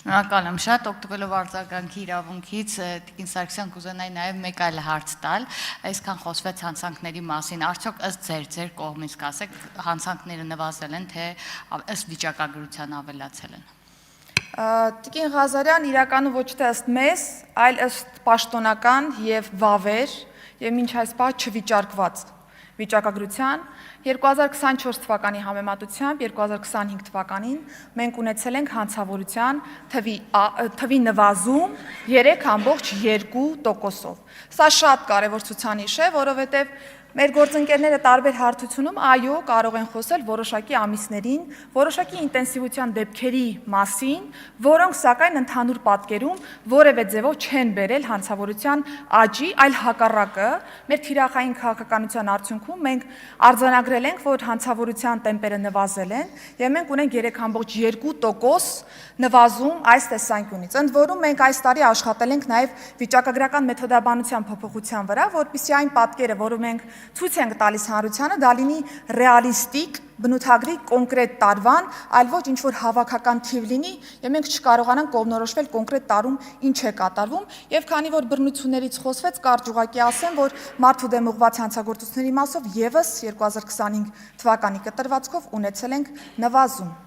Շնորհակալ եմ շատ, օգտվելով արձագանքի իրավունքից Տիկին Սարգսյան կուզենայի նաև մեկ այլ հարց տալ, այսքան խոսվեց հանցանքների մասին, արդյոք ըստ ձեր կողմից կասեք, հանցանքները նվազել են, թե ըստ վիճակագրության ավելացել են։ Տիկին Ղազարյան, իրականում ոչ թե ըստ մեզ, այլ ըստ պաշտոնական եւ վավեր եւ մինչ այս պահ չվիճարկված վիճակագրության 2024 թվականի համեմատությամբ 2025 թվականին մենք ունեցել ենք հանցավորության թվի նվազում 3.2%-ով։ Սա շատ կարևոր ցուցանիշ է, որովհետև մեր գործընկերները տարբեր հարթությունում այո կարող են խոսել որոշակի ամիսներին, որոշակի ինտենսիվության դեպքերի մասին, որոնք սակայն ընդհանուր պատկերում որևէ ձևով չեն բերել հանցավորության աճի, այլ հակառակը, մեր թիրախային քաղաքականության արդյունքում մենք արձանագրել ենք, որ հանցավորության տեմպերը նվազել են, եւ մենք ունենք 3.2% նվազում այս տեսանկյունից։ Ընդ որում մենք այս տարի աշխատել ենք նաեւ վիճակագրական մեթոդաբանության փոփոխության վրա, որպեսզի այն պատկերը, որը մենք ցույց ենք տալիս հանրությանը, դա լինի ռեալիստիկ, բնութագրի կոնկրետ տարվան, այլ ոչ ինչ-որ հավաքական թիվ լինի, եւ մենք չկարողանանք կողմնորոշվել կոնկրետ տարում ինչ է կատարվում, եւ քանի որ բռնություններից խոսվեց, կարճ ուղղակի ասեմ, որ մարդու դեմ ուղղված հանցագործությունների մասով եւս 2025 թվականի կտրվածքով ունեցել ենք նվազում։